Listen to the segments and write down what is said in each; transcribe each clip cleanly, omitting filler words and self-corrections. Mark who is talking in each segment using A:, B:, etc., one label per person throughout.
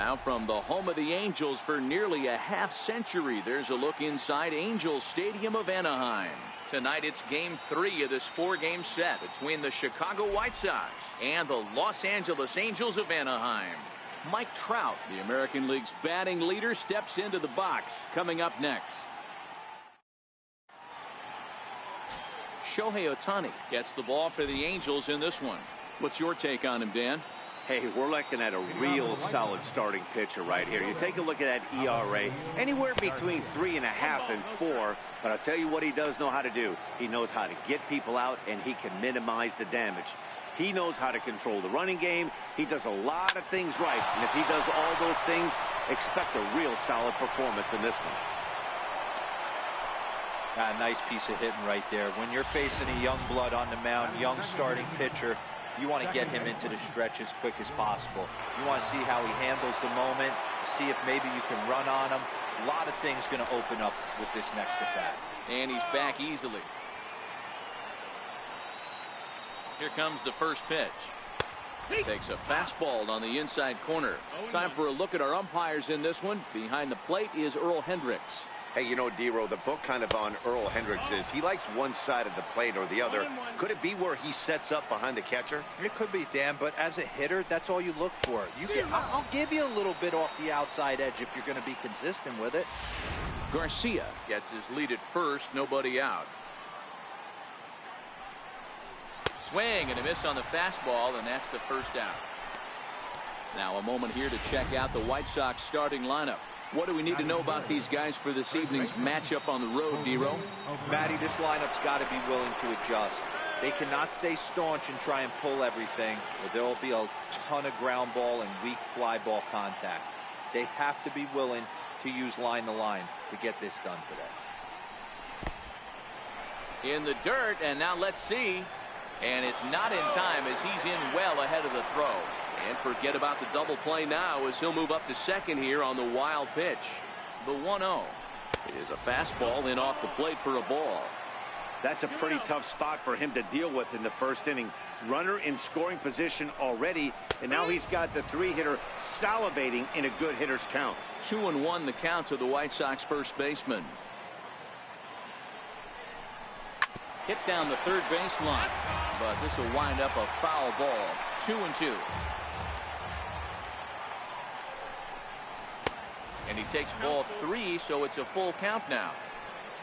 A: Now from the home of the Angels for nearly a half-century, there's a look inside Angels Stadium of Anaheim. Tonight it's Game 3 of this 4-game set between the Chicago White Sox and the Los Angeles Angels of Anaheim. Mike Trout, the American League's batting leader, steps into the box. Coming up next. Shohei Ohtani gets the ball for the Angels in this one. What's your take on him, Dan?
B: Hey, we're looking at a real solid starting pitcher right here. You take a look at that ERA, anywhere between 3.5 and 4. But I'll tell you what he does know how to do. He knows how to get people out, and he can minimize the damage. He knows how to control the running game. He does a lot of things right. And if he does all those things, expect a real solid performance in this one.
C: A nice piece of hitting right there. When you're facing a young blood on the mound, young starting pitcher, you want to get him into the stretch as quick as possible. You want to see how he handles the moment, see if maybe you can run on him. A lot of things going to open up with this next at bat.
A: And he's back easily. Here comes the first pitch. Takes a fastball on the inside corner. Time for a look at our umpires in this one. Behind the plate is Earl Hendricks.
D: Hey, you know, D-Row, the book kind of on Earl Hendricks is he likes one side of the plate or the other. Could it be where he sets up behind the catcher?
C: It could be, Dan, but as a hitter, that's all you look for. I'll give you a little bit off the outside edge if you're going to be consistent with it.
A: Garcia gets his lead at first, nobody out. Swing and a miss on the fastball, and that's the first out. Now a moment here to check out the White Sox starting lineup. What do we need to know about these guys for this evening's matchup on the road, D-Row?
C: Matty, this lineup's got to be willing to adjust. They cannot stay staunch and try and pull everything, or there will be a ton of ground ball and weak fly ball contact. They have to be willing to use line to line to get this done today.
A: In the dirt, and now let's see. And it's not in time as he's in well ahead of the throw. And forget about the double play now as he'll move up to second here on the wild pitch. The 1-0 is a fastball in off the plate for a ball.
B: That's a pretty tough spot for him to deal with in the first inning. Runner in scoring position already, and now he's got the 3-hitter salivating in a good hitter's count.
A: 2-1 the count to the White Sox first baseman. Hit down the third baseline, but this will wind up a foul ball. 2-2. And he takes ball 3, so it's a full count now.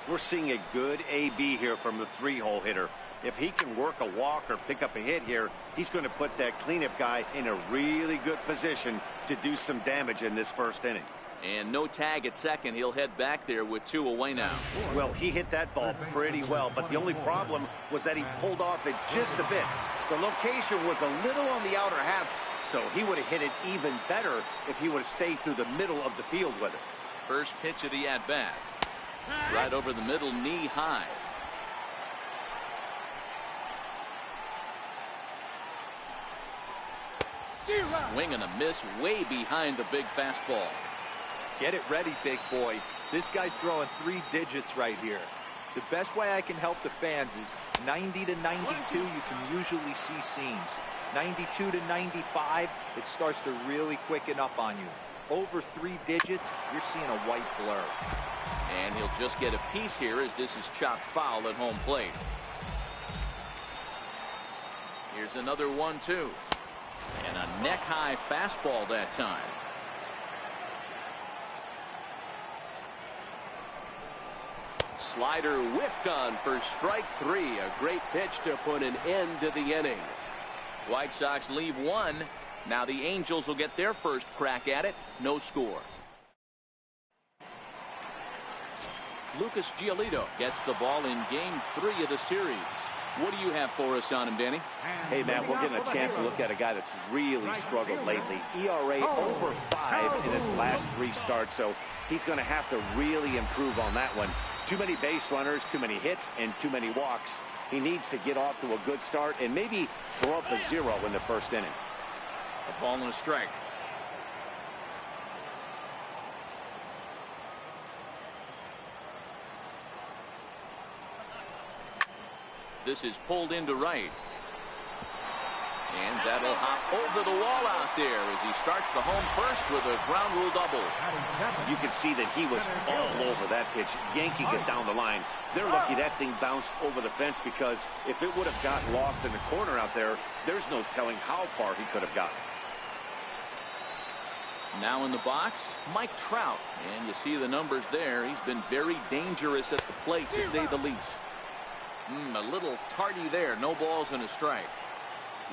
B: We're seeing a good AB here from the 3-hole hitter. If he can work a walk or pick up a hit here, he's going to put that cleanup guy in a really good position to do some damage in this first inning.
A: And no tag at second. He'll head back there with 2 away now.
B: Well, he hit that ball pretty well, but the only problem was that he pulled off it just a bit. The location was a little on the outer half, so he would have hit it even better if he would have stayed through the middle of the field with it.
A: First pitch of the at-bat. Right over the middle, knee high. Swing and a miss way behind the big fastball.
C: Get it ready, big boy. This guy's throwing 3 digits right here. The best way I can help the fans is 90 to 92, you can usually see seams. 92 to 95, it starts to really quicken up on you. Over 3 digits, you're seeing a white blur.
A: And he'll just get a piece here as this is chopped foul at home plate. Here's another 1-2. And a neck-high fastball that time. Slider whiffed on for strike 3. A great pitch to put an end to the inning. White Sox leave 1. Now the Angels will get their first crack at it. No score. Lucas Giolito gets the ball in Game 3 of the series. What do you have for us on him, Danny?
B: Hey, Matt, we're getting a chance to look at a guy that's really struggled lately. ERA over 5 in his last 3 starts, so he's going to have to really improve on that one. Too many base runners, too many hits, and too many walks. He needs to get off to a good start and maybe throw up a 0 in the first inning.
A: A ball and a strike. This is pulled into right. And that'll hop over the wall out there as he starts the home first with a ground rule double.
B: You can see that he was all over that pitch, yanking it down the line. They're lucky that thing bounced over the fence, because if it would have got lost in the corner out there, there's no telling how far he could have gotten.
A: Now in the box, Mike Trout. And you see the numbers there. He's been very dangerous at the plate, to say the least. A little tardy there. No balls and a strike.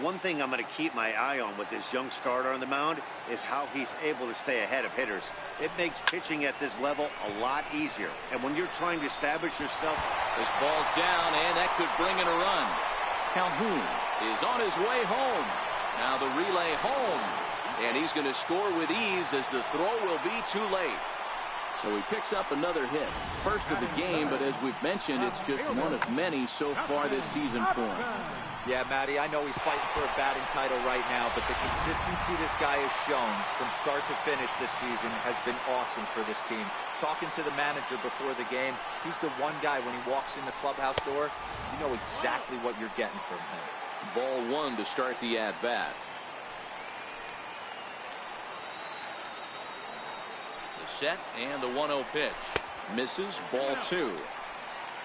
B: One thing I'm going to keep my eye on with this young starter on the mound is how he's able to stay ahead of hitters. It makes pitching at this level a lot easier. And when you're trying to establish yourself...
A: This ball's down, and that could bring in a run. Calhoun is on his way home. Now the relay home. And he's going to score with ease, as the throw will be too late. So he picks up another hit. First of the game, but as we've mentioned, it's just one of many so far this season for him.
C: Yeah, Matty, I know he's fighting for a batting title right now, but the consistency this guy has shown from start to finish this season has been awesome for this team. Talking to the manager before the game, he's the one guy when he walks in the clubhouse door, you know exactly what you're getting from him.
A: Ball one to start the at-bat. The set and the 1-0 pitch. Misses, ball two.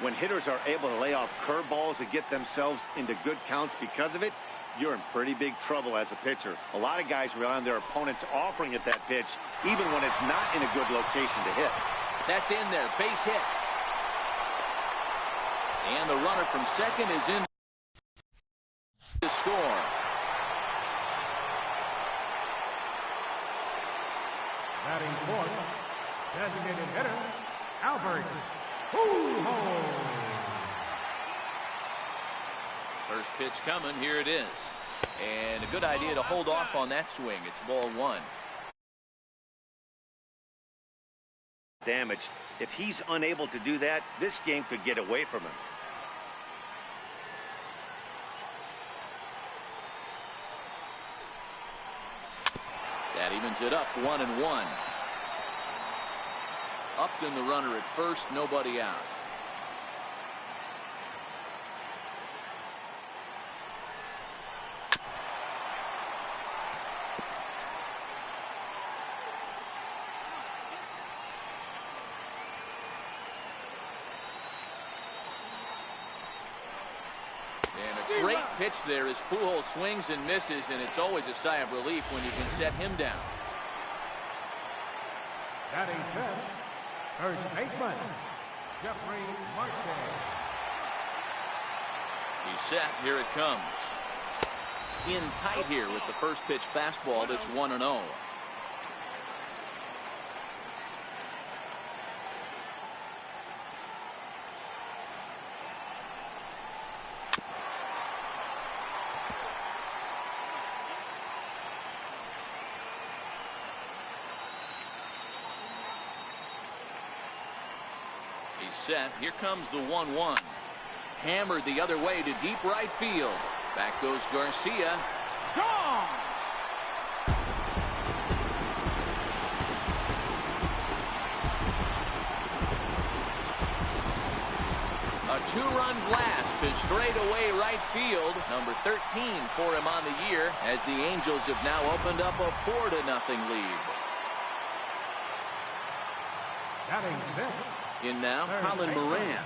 B: When hitters are able to lay off curveballs and get themselves into good counts because of it, you're in pretty big trouble as a pitcher. A lot of guys rely on their opponents offering at that pitch, even when it's not in a good location to hit.
A: That's in there, base hit. And the runner from second is in to score.
E: Batting fourth, designated hitter, Albert.
A: First pitch coming. Here it is. And a good idea to hold off on that swing. It's ball one.
B: Damage. If he's unable to do that, this game could get away from him.
A: That evens it up, 1-1. Upton the runner at first, nobody out. And a great pitch there as Pujols swings and misses, and it's always a sigh of relief when you can set him down.
E: Batting fifth, first baseman, Jeffrey Marquez.
A: He's set. Here it comes. In tight here with the first pitch fastball. That's 1-0. Set. Here comes the 1-1. Hammered the other way to deep right field. Back goes Garcia. Gone! A two-run blast to straightaway right field. Number 13 for him on the year, as the Angels have now opened up a 4-0 lead.
E: Batting fifth.
A: In now, Colin Moran.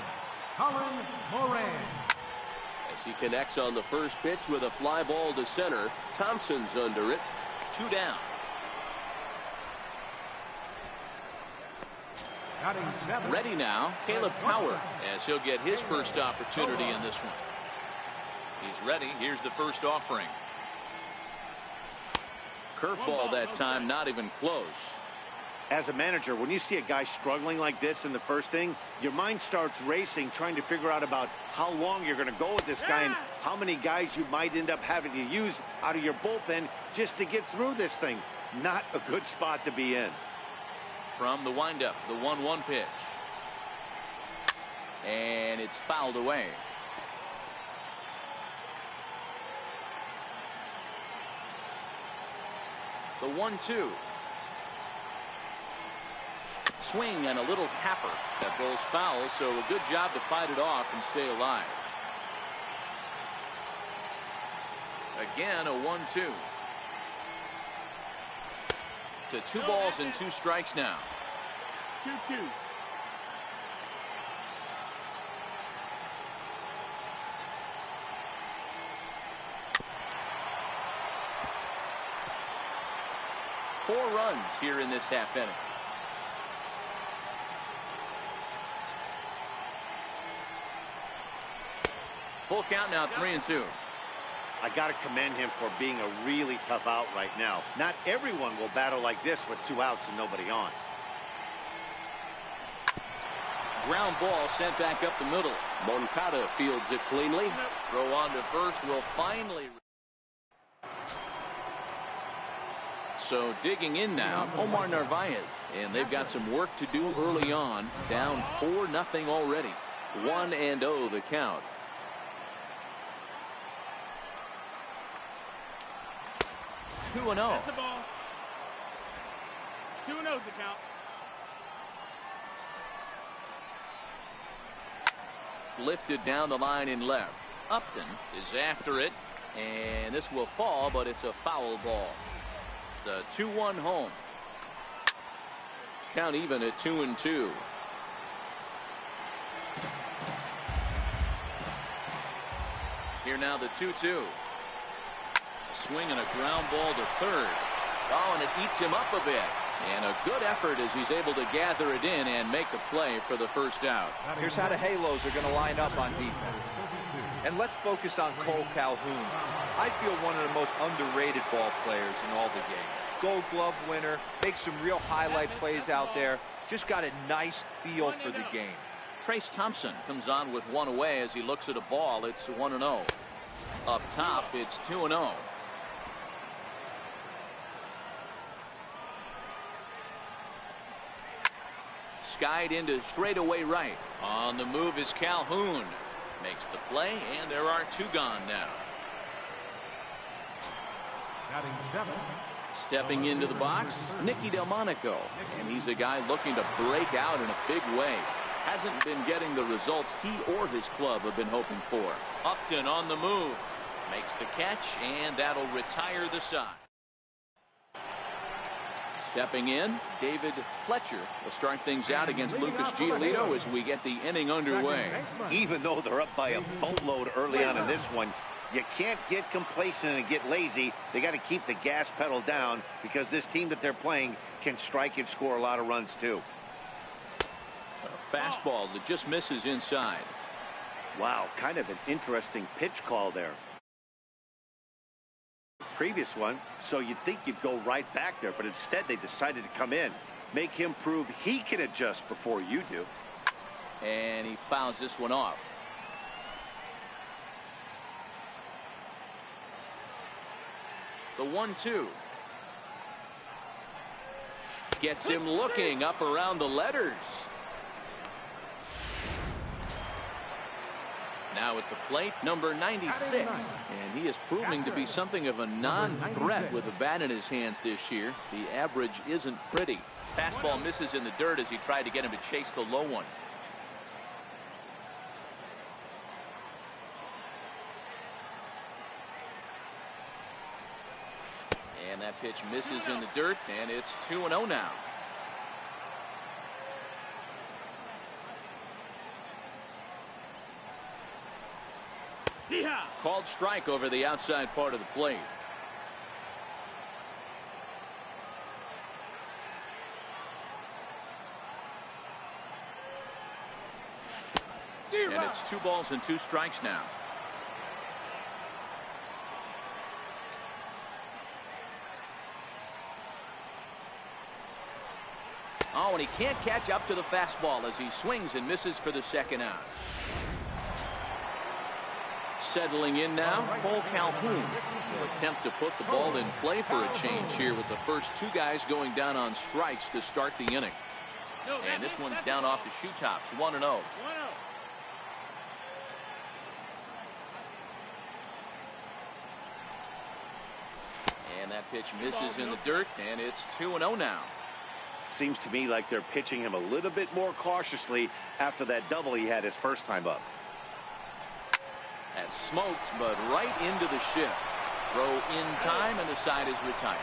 E: Colin Moran.
A: As he connects on the first pitch with a fly ball to center. Thompson's under it. 2 down. Ready now, Caleb Howard, as he'll get his first opportunity in this one. He's ready. Here's the first offering. Curveball that time, not even close.
B: As a manager, when you see a guy struggling like this in the first inning, your mind starts racing, trying to figure out about how long you're going to go with this guy and how many guys you might end up having to use out of your bullpen just to get through this thing. Not a good spot to be in.
A: From the windup, the 1-1 pitch. And it's fouled away. The 1-2. Swing and a little tapper that rolls foul, so a good job to fight it off and stay alive. Again, a 1-2. To 2 balls and 2 strikes now.
F: 2-2.
A: Four runs here in this half inning. Full count now, 3-2.
B: I got to commend him for being a really tough out right now. Not everyone will battle like this with 2 outs and nobody on.
A: Ground ball sent back up the middle. Moncada fields it cleanly. Throw on to first will finally. So digging in now, Omar Narvaez. And they've got some work to do early on. Down 4-0 already. 1-0 the count.
F: That's a ball. 2-0's the count.
A: Lifted down the line in left. Upton is after it, and this will fall, but it's a foul ball. The 2-1 home. Count even at 2-2. Here now the 2-2. Swing and a ground ball to third. Oh, and it eats him up a bit. And a good effort as he's able to gather it in and make the play for the first out.
C: Here's how the Halos are going to line up on defense. And let's focus on Cole Calhoun. I feel one of the most underrated ball players in all the game. Gold Glove winner, makes some real highlight plays out there. Just got a nice feel for the game.
A: Trace Thompson comes on with 1 away as he looks at a ball. It's 1-0. Up top, it's 2-0. Skied into straightaway right. On the move is Calhoun. Makes the play, and there are 2 gone now.
E: Batting 7.
A: Stepping into the box, Nicky Delmonico. And he's a guy looking to break out in a big way. Hasn't been getting the results he or his club have been hoping for. Upton on the move. Makes the catch, and that'll retire the side. Stepping in, David Fletcher will start things out against Lucas Giolito as we get the inning underway.
B: Even though they're up by a boatload early on in this one, you can't get complacent and get lazy. They got to keep the gas pedal down because this team that they're playing can strike and score a lot of runs too.
A: A fastball that just misses inside.
B: Wow, kind of an interesting pitch call there. Previous one, so you'd think you'd go right back there, but instead they decided to come in, make him prove he can adjust before you do.
A: And he fouls this one off. The 1-2 gets him looking up around the letters. Now at the plate, number 96. And he is proving to be something of a non-threat with a bat in his hands this year. The average isn't pretty. Fastball misses in the dirt as he tried to get him to chase the low one. And that pitch misses in the dirt, and it's 2-0 now. Called strike over the outside part of the plate. And it's 2 balls and 2 strikes now. Oh, and he can't catch up to the fastball as he swings and misses for the second out. Settling in now, Cole Calhoun will attempt to put the ball in play for a change here with the first 2 guys going down on strikes to start the inning. And this one's down off the shoe tops, 1-0. And that pitch misses in the dirt, and it's 2-0 now.
B: Seems to me like they're pitching him a little bit more cautiously after that double he had his first time up.
A: That smoked, but right into the shift. Throw in time, and the side is retired.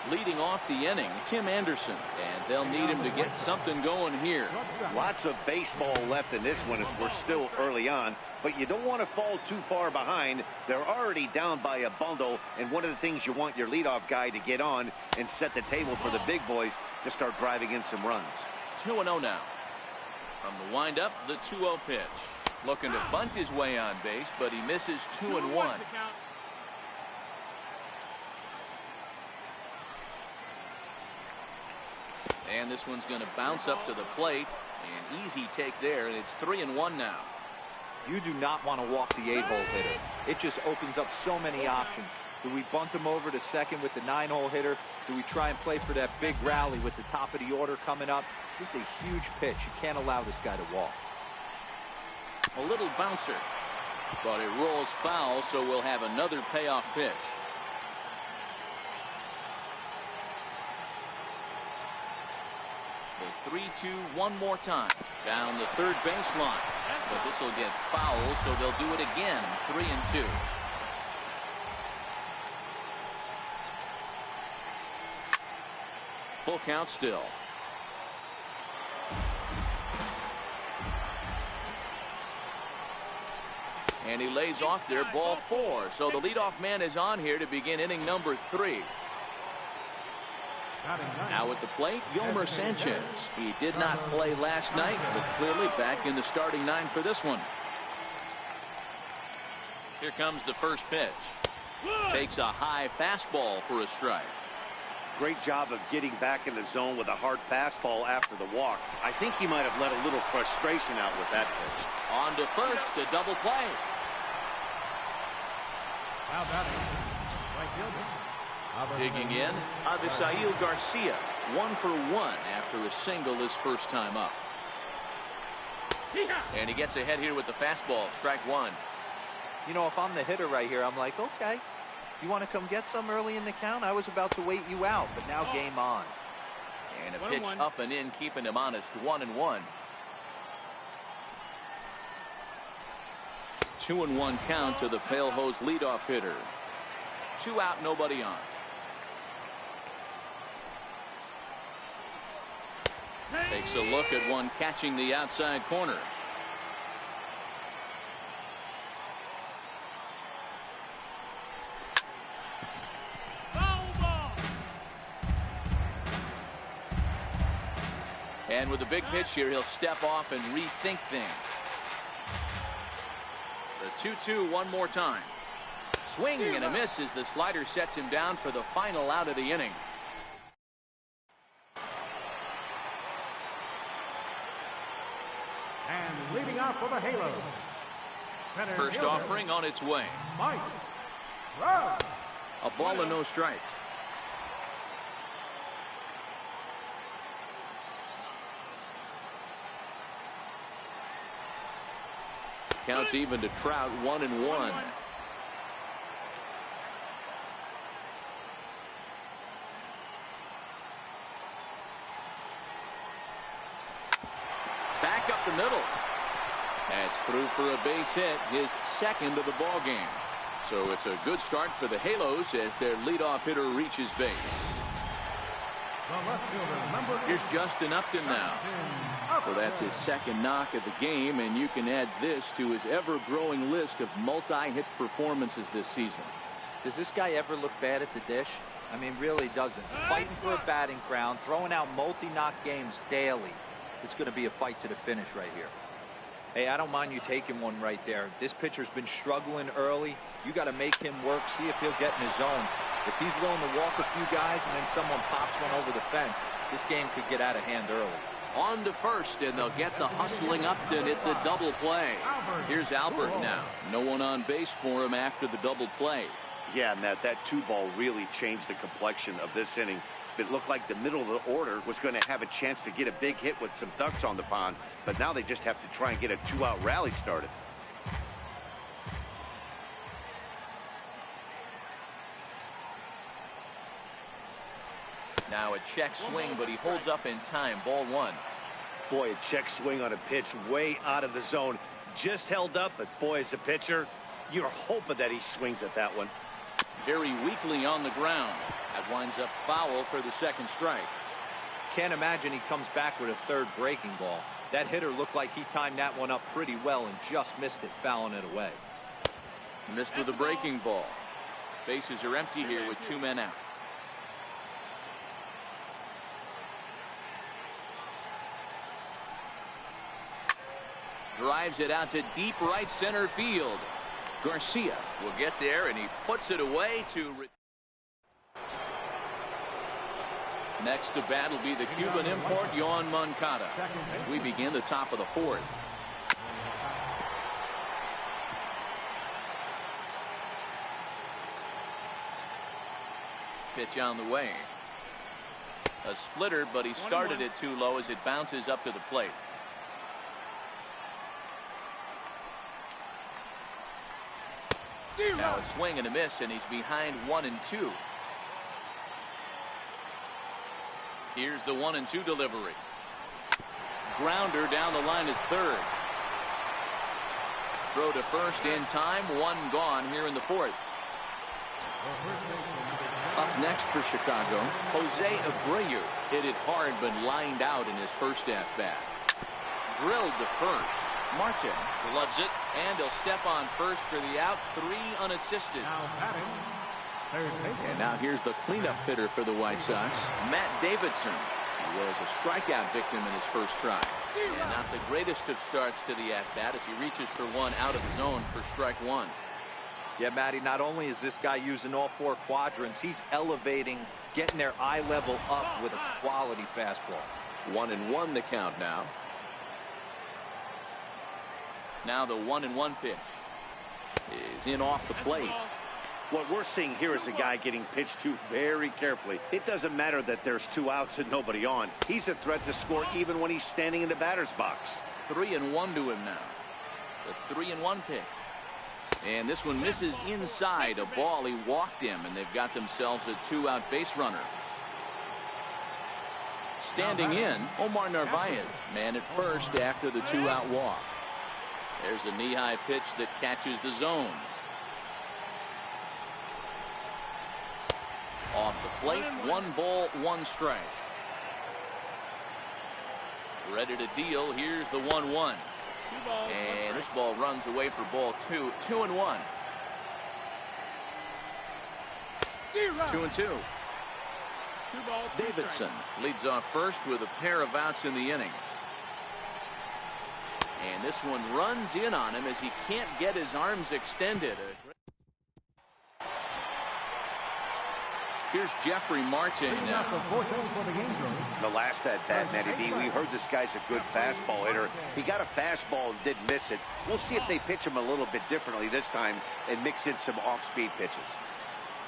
A: Leading off the inning, Tim Anderson, and they'll need him to get something going here.
D: Lots of baseball left in this one as we're still early on, but you don't want to fall too far behind. They're already down by a bundle, and one of the things you want your leadoff guy to get on and set the table for the big boys to start driving in some runs.
A: 2-0 now. From the windup, the 2-0 pitch. Looking to bunt his way on base, but he misses 2-1. And this one's going to bounce up to the plate. An easy take there, and it's 3-1 now.
C: You do not want to walk the 8-hole hitter. It just opens up so many options. Do we bunt him over to second with the 9-hole hitter? Do we try and play for that big rally with the top of the order coming up? This is a huge pitch. You can't allow this guy to walk.
A: A little bouncer, but it rolls foul, so we'll have another payoff pitch. The 3-2 one more time down the third baseline, but this will get foul, so they'll do it again. 3-2. Full count still. And he lays off there, ball 4. So the leadoff man is on here to begin inning number 3. Now at the plate, Yolmer Sanchez. He did not play last night, but clearly back in the starting 9 for this one. Here comes the first pitch. Takes a high fastball for a strike.
D: Great job of getting back in the zone with a hard fastball after the walk. I think he might have let a little frustration out with that pitch.
A: On to first, a double play. Digging in, Avisail Garcia, 1 for 1 after a single his first time up. And he gets ahead here with the fastball, strike 1.
C: You know, if I'm the hitter right here, I'm like, okay, you want to come get some early in the count? I was about to wait you out, but now game on.
A: And a pitch up and in, keeping him honest, 1-1. 2-1 count to the Pale Hose leadoff hitter. 2 out, nobody on. Takes a look at one catching the outside corner. And with a big pitch here, he'll step off and rethink things. The 2-2 one more time. Swing and a miss as the slider sets him down for the final out of the inning.
E: And leading off for the Halos.
A: First offering on its way.
E: Mike Rowe.
A: A ball and no strikes. Counts even to Trout, 1-1. Back up the middle. That's through for a base hit, his second of the ball game. So it's a good start for the Halos as their leadoff hitter reaches base. Here's Justin Upton now. So that's his second knock of the game, and you can add this to his ever-growing list of multi-hit performances this season.
C: Does this guy ever look bad at the dish? I mean, really doesn't. Fighting for a batting crown, throwing out multi-knock games daily. It's going to be a fight to the finish right here. Hey, I don't mind you taking one right there. This pitcher's been struggling early. You got to make him work, see if he'll get in his zone. If he's willing to walk a few guys and then someone pops one over the fence, this game could get out of hand early.
A: On to first, and they'll get the hustling Upton. It's a double play. Here's Albert now. No one on base for him after the double play.
D: Yeah, Matt, that 2-ball really changed the complexion of this inning. It looked like the middle of the order was going to have a chance to get a big hit with some ducks on the pond, but now they just have to try and get a 2-out rally started.
A: Now a check swing, but he holds up in time. Ball 1.
D: Boy, a check swing on a pitch way out of the zone. Just held up, but boy, as a pitcher,
B: You're hoping that he swings at that one.
A: Very weakly on the ground. That winds up foul for the second strike.
C: Can't imagine he comes back with a third breaking ball. That hitter looked like he timed that one up pretty well and just missed it, fouling it away.
A: Missed with a breaking ball. Bases are empty here with 2 men out. Drives it out to deep right center field. Garcia will get there, and he puts it away to... Next to bat will be the Cuban import, Yoan Moncada, as we begin the top of the fourth. Pitch on the way. A splitter, but he started it too low as it bounces up to the plate. Now a swing and a miss, and he's behind 1-2. Here's the 1-2 delivery. Grounder down the line at third. Throw to first in time. 1 gone here in the fourth. Up next for Chicago, Jose Abreu hit it hard but lined out in his first at-bat. Drilled to first. Martin gloves it, and he'll step on first for the out. 3 unassisted.
E: Now batting, third base.
A: And now here's the cleanup hitter for the White Sox, Matt Davidson. He was a strikeout victim in his first try. And not the greatest of starts to the at-bat as he reaches for one out of the zone for strike 1.
C: Yeah, Matty, not only is this guy using all 4 quadrants, he's elevating, getting their eye level up with a quality fastball.
A: 1-1 the count now. Now the 1-1 pitch is in off the plate.
B: What we're seeing here is a guy getting pitched to very carefully. It doesn't matter that there's 2 outs and nobody on. He's a threat to score even when he's standing in the batter's box.
A: 3-1 to him now. The 3-1 pitch. And this one misses inside a ball. He walked him, and they've got themselves a 2-out base runner. Standing in, Omar Narvaez, man at first after the 2-out walk. There's a knee-high pitch that catches the zone. Off the plate, 1 ball, 1 strike. Ready to deal. Here's the 1-1. And this ball runs away for ball 2. 2-1. 2-2. Davidson leads off first with a pair of outs in the inning. And this one runs in on him as he can't get his arms extended. Here's Jeffrey Marte now.
B: The last at-bat, Matty B, we heard this guy's a good fastball hitter. He got a fastball and did miss it. We'll see if they pitch him a little bit differently this time and mix in some off-speed pitches.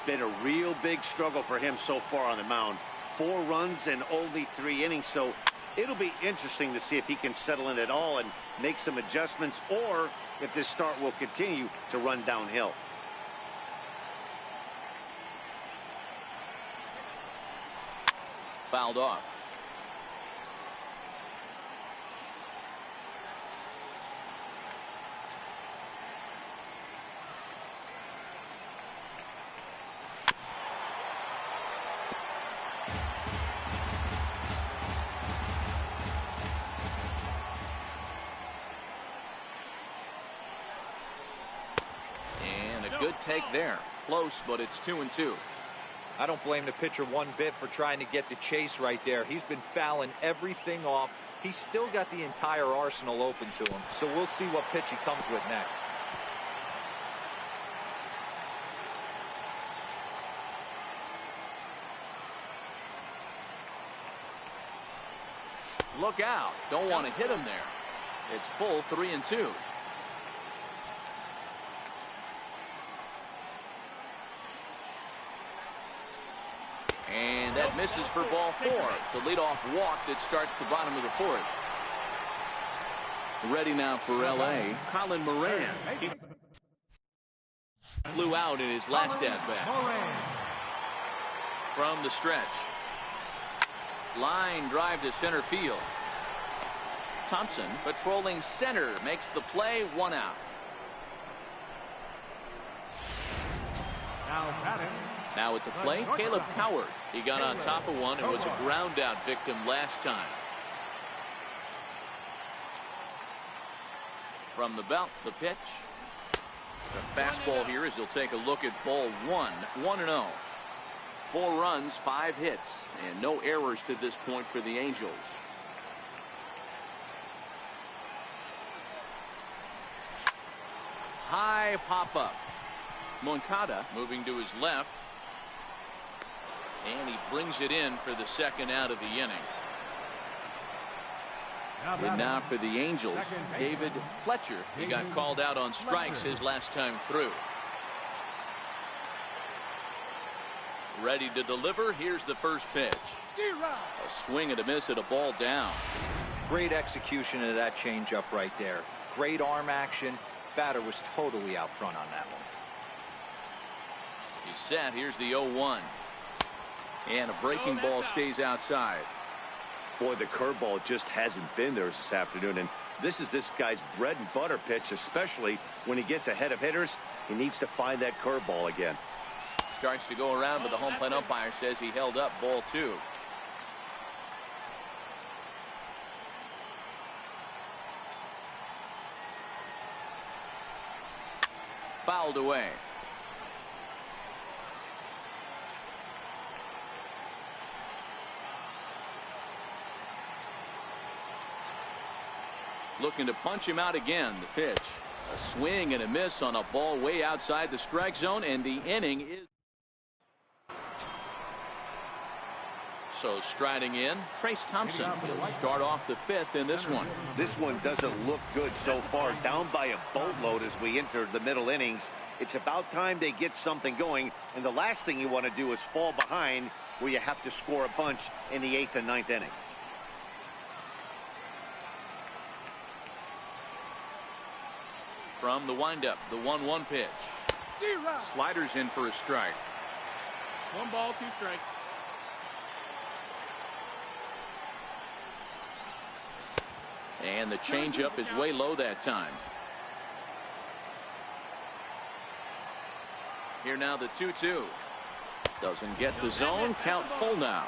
B: Been a real big struggle for him so far on the mound. 4 runs and only 3 innings, so it'll be interesting to see if he can settle in at all and make some adjustments, or if this start will continue to run downhill.
A: Fouled off. And a good take there. Close, but it's 2-2.
C: I don't blame the pitcher one bit for trying to get the chase right there. He's been fouling everything off. He's still got the entire arsenal open to him. So we'll see what pitch he comes with next.
A: Look out. Don't want to hit him there. It's full 3-2. And that misses for ball 4. It's a leadoff walk that starts the bottom of the fourth. Ready now for L.A., Colin Moran. He flew out in his last at-bat. From the stretch. Line drive to center field. Thompson patrolling center makes the play, 1 out.
E: Now batting.
A: Now at the plate, Caleb Howard. He got on top of one and was a ground out victim last time. From the belt, the pitch. The fastball here as he'll take a look at ball one. 1-0. 4 runs, 5 hits, and no errors to this point for the Angels. High pop up. Moncada moving to his left. And he brings it in for the second out of the inning. And now for the Angels, David Fletcher. He got called out on strikes his last time through. Ready to deliver. Here's the first pitch. A swing and a miss at a ball down.
C: Great execution of that changeup right there. Great arm action. Batter was totally out front on that one.
A: He's set. Here's the 0-1. And a breaking ball stays outside.
B: Boy, the curveball just hasn't been there this afternoon, and this is this guy's bread and butter pitch, especially when he gets ahead of hitters. He needs to find that curveball again.
A: Starts to go around, but the home plate umpire says he held up ball 2. Fouled away. Looking to punch him out again. The pitch. A swing and a miss on a ball way outside the strike zone, and the inning is. So striding in, Trace Thompson. He'll start off the 5th in this one.
B: This one doesn't look good so far. Down by a boatload as we enter the middle innings. It's about time they get something going, and the last thing you want to do is fall behind where you have to score a bunch in the 8th and 9th inning.
A: From the windup, the 1-1 pitch. Sliders in for a strike.
F: 1 ball, 2 strikes.
A: And the changeup is way low that time. Here now the 2-2. Doesn't get the zone. Count full now.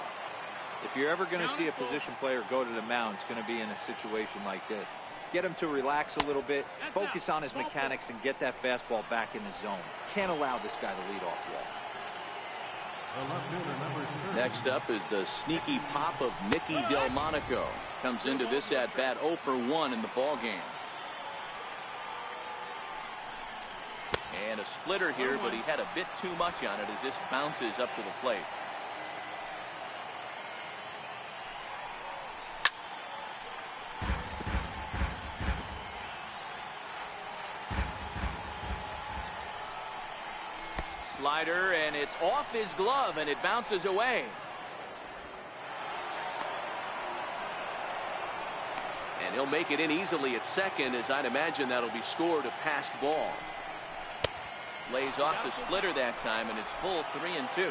C: If you're ever going to see a position player go to the mound, it's going to be in a situation like this. Get him to relax a little bit, focus on his mechanics, and get that fastball back in the zone. Can't allow this guy to lead off wall.
A: Next up is the sneaky pop of Mickey Delmonico. Comes into this at bat 0 for 1 in the ball game. And a splitter here, but he had a bit too much on it as this bounces up to the plate. Slider, and it's off his glove, and it bounces away. And he'll make it in easily at second, as I'd imagine that'll be scored a passed ball. Lays off the splitter that time, and it's full 3-2.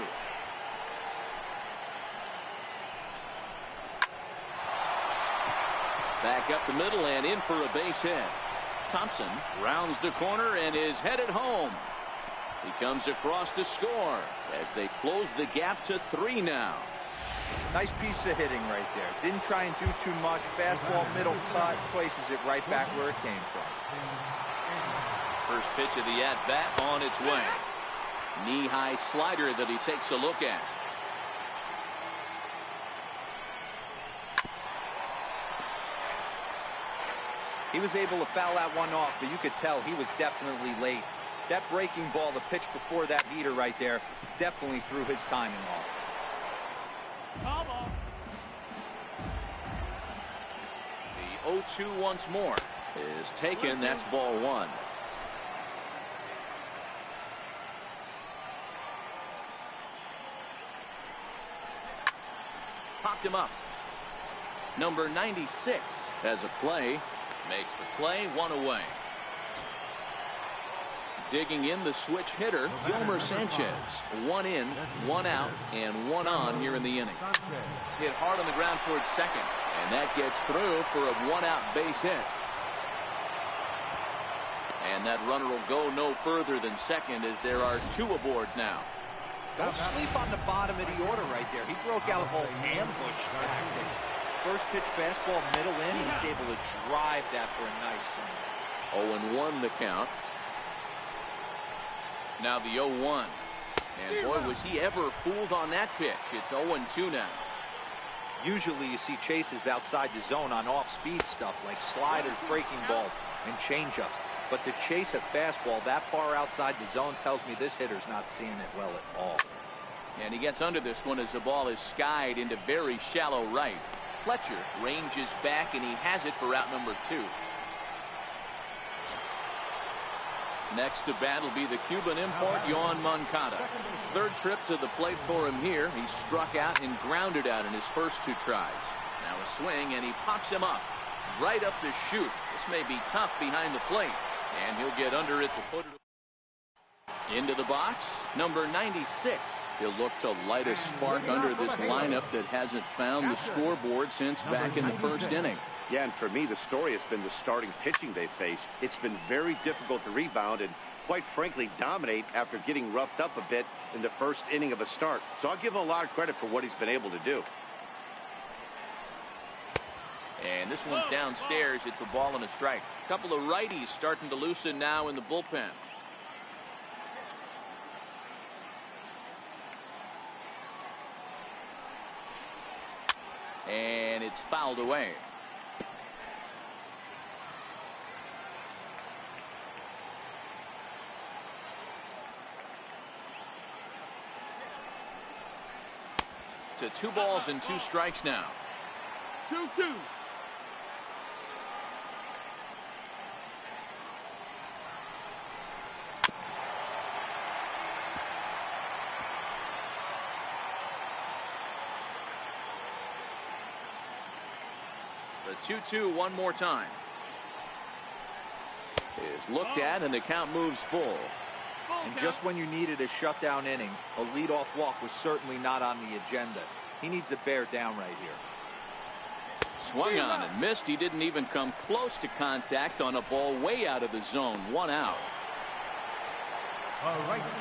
A: Back up the middle and in for a base hit. Thompson rounds the corner and is headed home. He comes across to score as they close the gap to 3 now.
C: Nice piece of hitting right there. Didn't try and do too much. Fastball, middle cut, places it right back where it came from.
A: First pitch of the at-bat on its way. Knee-high slider that he takes a look at.
C: He was able to foul that one off, but you could tell he was definitely late. That breaking ball, the pitch before that heater right there, definitely threw his timing off.
A: The 0-2 once more is taken. That's ball 1. Popped him up. Number 96 has a play. Makes the play, 1 away. Digging in the switch hitter, Gilmer Sanchez. 1 in, 1 out, and 1 on here in the inning. Hit hard on the ground towards second, and that gets through for a 1-out base hit. And that runner will go no further than second as there are 2 aboard now.
C: Don't sleep on the bottom of the order right there. He broke out all ambush tactics. First pitch fastball, middle in. He's able to drive that for a nice single.
A: 0-1 the count. Now the 0-1. And boy, was he ever fooled on that pitch. It's 0-2 now.
C: Usually you see chases outside the zone on off-speed stuff like sliders, breaking balls, and changeups. But to chase a fastball that far outside the zone tells me this hitter's not seeing it well at all.
A: And he gets under this one as the ball is skied into very shallow right. Fletcher ranges back, and he has it for out number 2. Next to bat will be the Cuban import, Yoan Moncada. Third trip to the plate for him here. He struck out and grounded out in his first 2 tries. Now a swing, and he pops him up. Right up the chute. This may be tough behind the plate. And he'll get under it to put it into the box. Number 96. He'll look to light a spark under this lineup that hasn't found the scoreboard since back in the first inning.
B: Yeah, and for me, the story has been the starting pitching they faced. It's been very difficult to rebound and, quite frankly, dominate after getting roughed up a bit in the first inning of a start. So I'll give him a lot of credit for what he's been able to do.
A: And this one's downstairs. It's a ball and a strike. A couple of righties starting to loosen now in the bullpen. And it's fouled away. To 2 balls and 2 strikes now.
F: 2-2.
A: The 2-2 one more time. Is looked at, and the count moves full.
C: And just when you needed a shutdown inning, a leadoff walk was certainly not on the agenda. He needs to bear down right here.
A: Swung on and missed. He didn't even come close to contact on a ball way out of the zone. 1 out.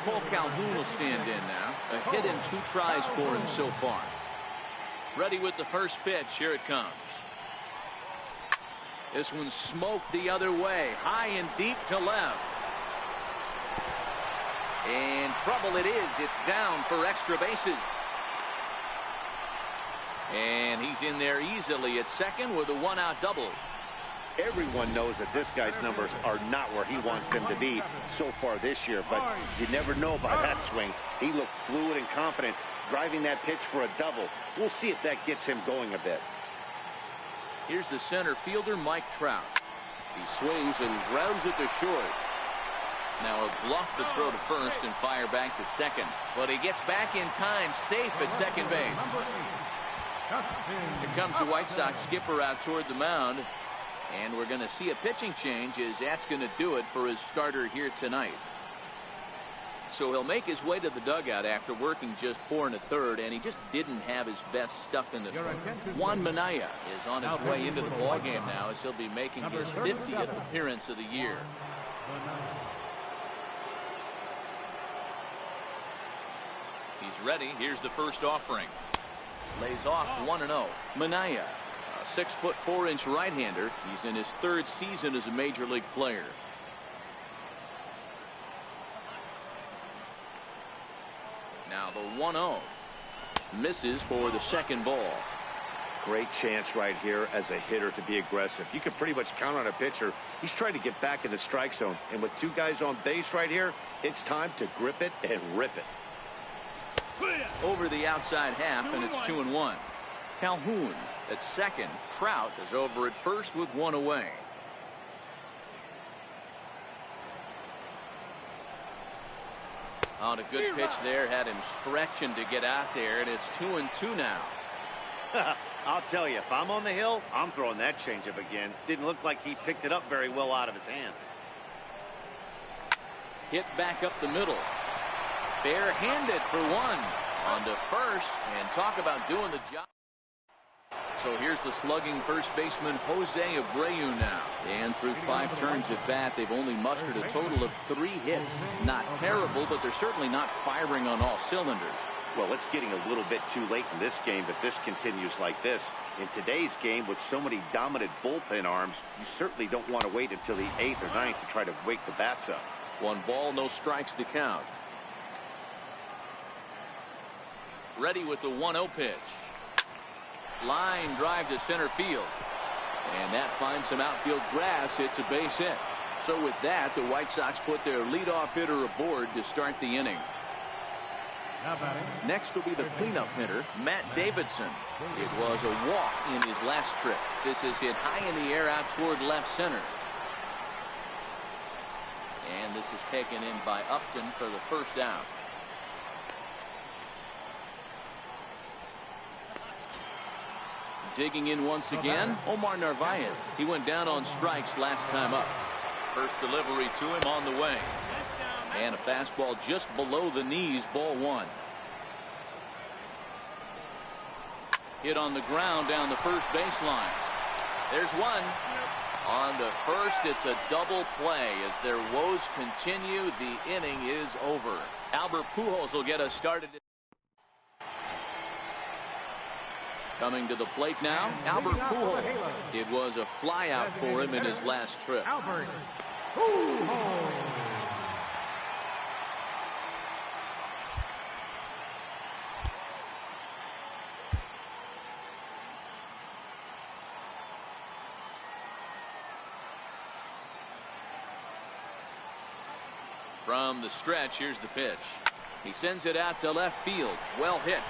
A: Cole Calhoun will stand in now. A hit and 2 tries for him so far. Ready with the first pitch. Here it comes. This one smoked the other way. High and deep to left. And trouble it is. It's down for extra bases. And he's in there easily at second with a 1-out double.
B: Everyone knows that this guy's numbers are not where he wants them to be so far this year, but you never know by that swing. He looked fluid and confident, driving that pitch for a double. We'll see if that gets him going a bit.
A: Here's the center fielder, Mike Trout. He swings and grounds it to short. Now a bluff to throw to first and fire back to second. But he gets back in time, safe at second base. Here comes the White Sox skipper out toward the mound. And we're going to see a pitching change as that's going to do it for his starter here tonight. So he'll make his way to the dugout after working just 4 1/3, and he just didn't have his best stuff in this one. Juan Minaya is on his way into the ballgame now as he'll be making his 50th appearance of the year. He's ready. Here's the first offering. Lays off 1-0. Minaya, a 6'4" right-hander. He's in his 3rd season as a major league player. Now the 1-0 misses for the second ball.
B: Great chance right here as a hitter to be aggressive. You can pretty much count on a pitcher. He's trying to get back in the strike zone. And with 2 guys on base right here, it's time to grip it and rip it.
A: Over the outside half, and it's 2-1. Calhoun at second. Trout is over at first with 1 away. On a good pitch there, had him stretching to get out there, and it's 2-2 now.
B: I'll tell you, if I'm on the hill, I'm throwing that changeup again. Didn't look like he picked it up very well out of his hand.
A: Hit back up the middle. Barehanded for 1. On to first, and talk about doing the job. So here's the slugging first baseman Jose Abreu now. And through 5 turns at bat, they've only mustered a total of 3 hits. Not terrible, but they're certainly not firing on all cylinders.
D: Well, it's getting a little bit too late in this game if this continues like this. In today's game, with so many dominant bullpen arms, you certainly don't want to wait until the 8th or 9th to try to wake the bats up.
A: 1 ball, no strikes to count. Ready with the 1-0 pitch. Line drive to center field. And that finds some outfield grass. It's a base hit. So with that, the White Sox put their leadoff hitter aboard to start the inning. Next will be the cleanup hitter, Matt Davidson. It was a walk in his last trip. This is hit high in the air out toward left center. And this is taken in by Upton for the first out. Digging in once again, Omar Narvaez. He went down on strikes last time up. First delivery to him on the way. And a fastball just below the knees, ball 1. Hit on the ground down the first baseline. There's one. On the first, it's a double play. As their woes continue, the inning is over. Albert Pujols will get us started. Coming to the plate now, Albert Pujols. It was a flyout for him in his last trip.
E: Albert Pujols.
A: From the stretch, here's the pitch. He sends it out to left field. Well hit.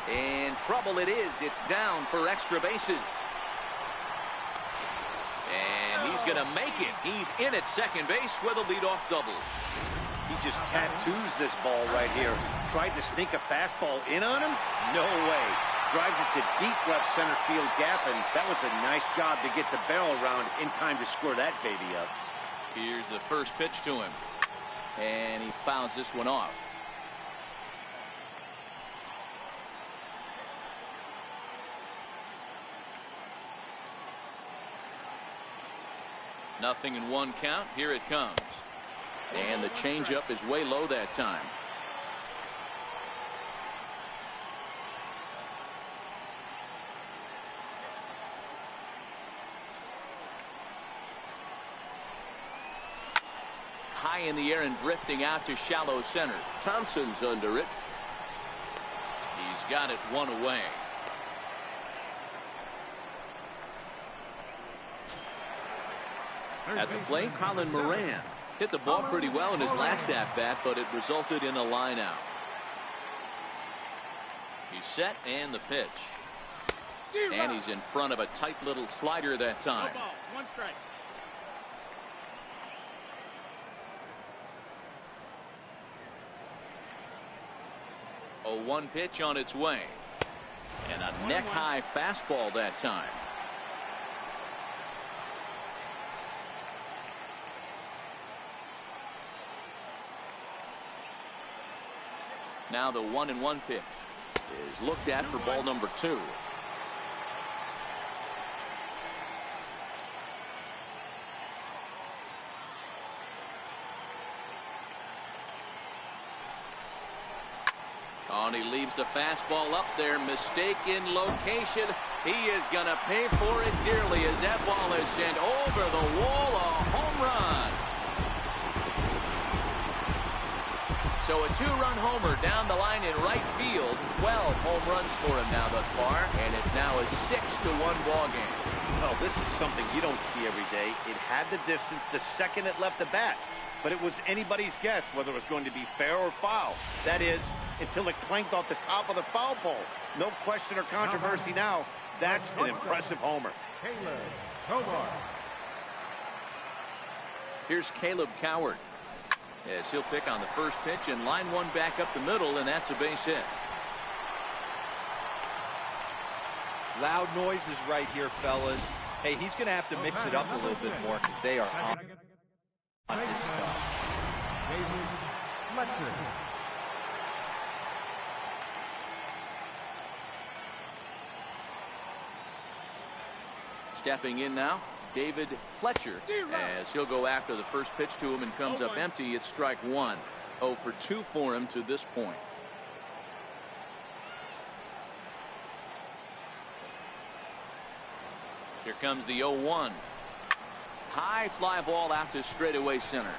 A: And trouble it is. It's down for extra bases. And he's going to make it. He's in at second base with a leadoff double.
D: He just tattoos this ball right here. Tried to sneak a fastball in on him? No way. Drives it to deep left center field gap, and that was a nice job to get the barrel around in time to score that baby up.
A: Here's the first pitch to him. And he fouls this one off. Nothing in 1 count. Here it comes. And the changeup is way low that time. High in the air and drifting out to shallow center. Thompson's under it. He's got it 1 away. At the plate, Colin Moran hit the ball pretty well in his last at-bat, but it resulted in a line out. He's set and the pitch. And he's in front of a tight little slider that time.
F: No balls, 1 strike.
A: A 1 pitch on its way. And a neck-high fastball that time. Now the 1-1 pitch is looked at for ball number 2. Oh, and he leaves the fastball up there. Mistaken location. He is going to pay for it dearly as that ball is sent over the wall. A home run. So a 2-run homer down the line in right field. 12 home runs for him now thus far. And it's now a 6-1 ball game.
D: Oh, this is something you don't see every day. It had the distance the second it left the bat. But it was anybody's guess whether it was going to be fair or foul. That is, until it clanked off the top of the foul pole. No question or controversy now. That's an impressive homer.
A: Here's Caleb Coward. As he'll pick on the first pitch and line one back up the middle, and that's a base hit.
C: Loud noises right here, fellas. Hey, he's going to have to mix it up a little bit more because they are on this stuff.
A: Stepping in now, David Fletcher, as he'll go after the first pitch to him and comes up empty. It's strike one. 0 for 2 for him to this point. Here comes the 0-1. High fly ball out to straightaway center.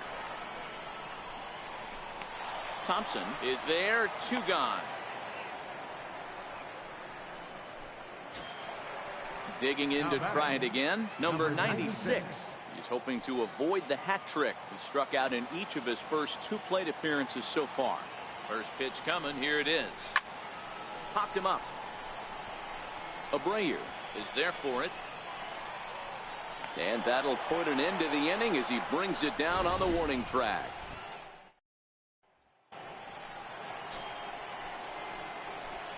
A: Thompson is there, 2 gone. Digging in to try it again, number 96. He's hoping to avoid the hat trick. He struck out in each of his first 2 plate appearances so far. First pitch coming, here it is. Popped him up. Abreu is there for it. And that'll put an end to the inning as he brings it down on the warning track.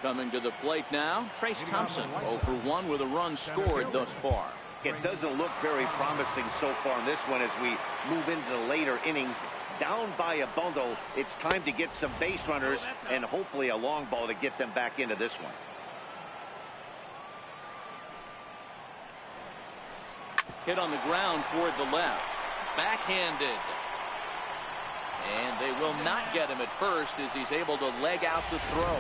A: Coming to the plate now, Trace Thompson, 0 for 1 with a run scored thus far.
D: It doesn't look very promising so far in this one as we move into the later innings. Down by a bundle, it's time to get some base runners and hopefully a long ball to get them back into this one.
A: Hit on the ground toward the left. Backhanded. And they will not get him at first as he's able to leg out the throw.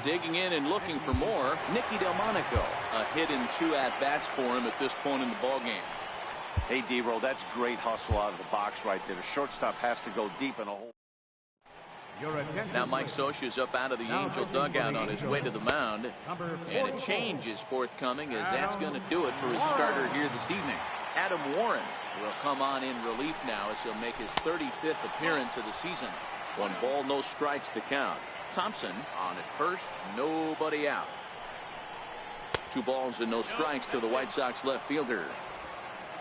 A: Digging in and looking for more, Nicky Delmonico. A hit in 2 at-bats for him at this point in the ballgame.
D: Hey, D-Roll, that's great hustle out of the box right there. The shortstop has to go deep in a hole.
A: Now Mike Scioscia's up out of the Angel dugout on his way to the mound. And a change is forthcoming as that's going to do it for his starter here this evening. Adam Warren will come on in relief now as he'll make his 35th appearance of the season. 1 ball, no strikes to count. Thompson on at first, nobody out. 2 balls and no strikes to the White Sox left fielder.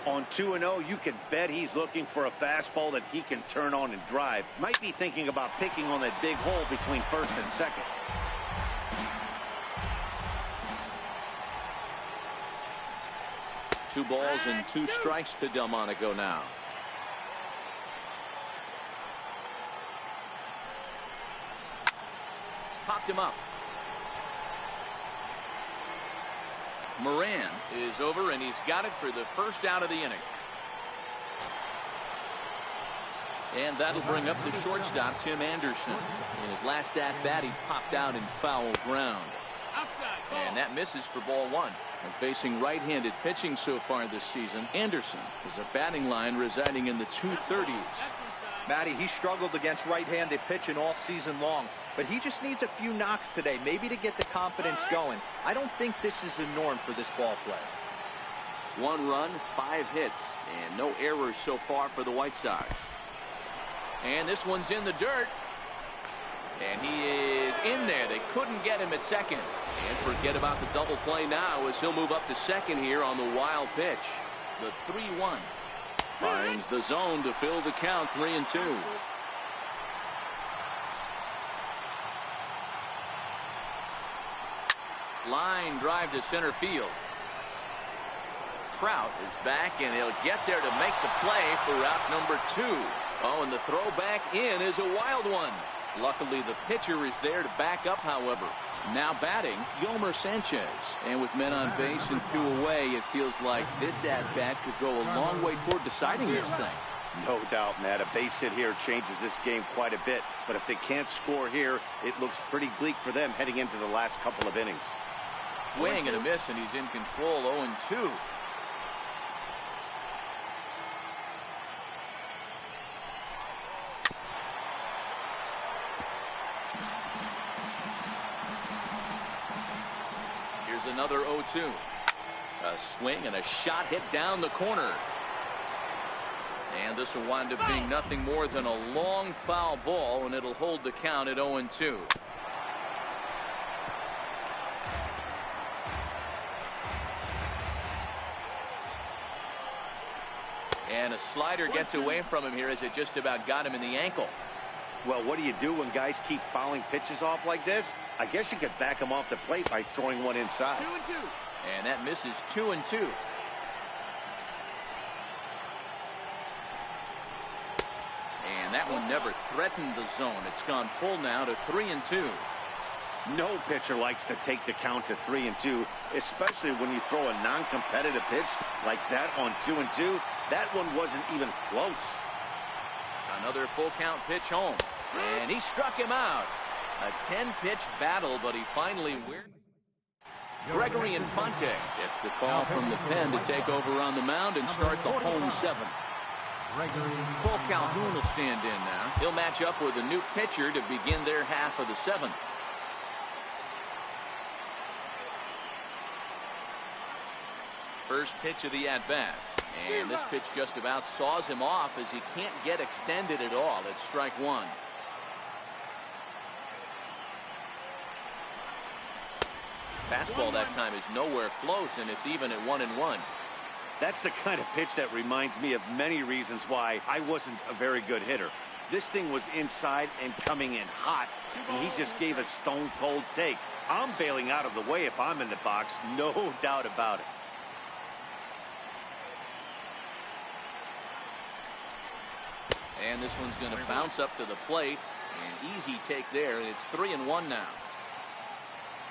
D: On 2-0, you can bet he's looking for a fastball that he can turn on and drive. Might be thinking about picking on that big hole between first and second.
A: Two balls and 2 strikes to Delmonico now. Popped him up. Moran is over, and he's got it for the first out of the inning. And that'll bring up the shortstop, Tim Anderson. In his last at-bat, he popped out in foul ground. And that misses for ball 1. And facing right-handed pitching so far this season, Anderson is a batting line residing in the 230s.
C: Matty, he struggled against right-handed pitching all season long, but he just needs a few knocks today, maybe to get the confidence going. I don't think this is the norm for this ball play.
A: 1 run, 5 hits, and no errors so far for the White Sox. And this one's in the dirt. And he is in there. They couldn't get him at second. And forget about the double play now as he'll move up to second here on the wild pitch. The 3-1. Finds the zone to fill the count, 3-2. Line drive to center field. Trout is back, and he'll get there to make the play for route number 2. Oh, and the throw back in is a wild one. Luckily, the pitcher is there to back up, however. Now batting, Yolmer Sanchez. And with men on base and 2 away, it feels like this at-bat could go a long way toward deciding this thing.
D: No doubt, Matt. A base hit here changes this game quite a bit. But if they can't score here, it looks pretty bleak for them heading into the last couple of innings.
A: Swing and a miss, and he's in control, 0-2. Another 0-2. A swing and a shot hit down the corner. And this will wind up being nothing more than a long foul ball, and it'll hold the count at 0-2. And a slider gets away from him here as it just about got him in the ankle.
D: Well, what do you do when guys keep fouling pitches off like this? I guess you could back them off the plate by throwing one inside.
A: 2-2. And that misses 2-2. And that one never threatened the zone. It's gone full now to 3-2.
D: No pitcher likes to take the count to 3-2, especially when you throw a non-competitive pitch like that on 2-2. That one wasn't even close.
A: Another full count pitch home, and he struck him out. A 10-pitch battle, but he finally wears. Gregory Infante gets the call from the pen to take over on the mound and start the home seventh. Paul Calhoun will stand in now. He'll match up with a new pitcher to begin their half of the seventh. First pitch of the at-bat. And this pitch just about saws him off as he can't get extended at all. It's strike one. Fastball that time is nowhere close, and it's even at 1-1.
D: That's the kind of pitch that reminds me of many reasons why I wasn't a very good hitter. This thing was inside and coming in hot, and he just gave a stone-cold take. I'm bailing out of the way if I'm in the box, no doubt about it.
A: And this one's going to bounce up to the plate. An easy take there, and it's 3-1 now.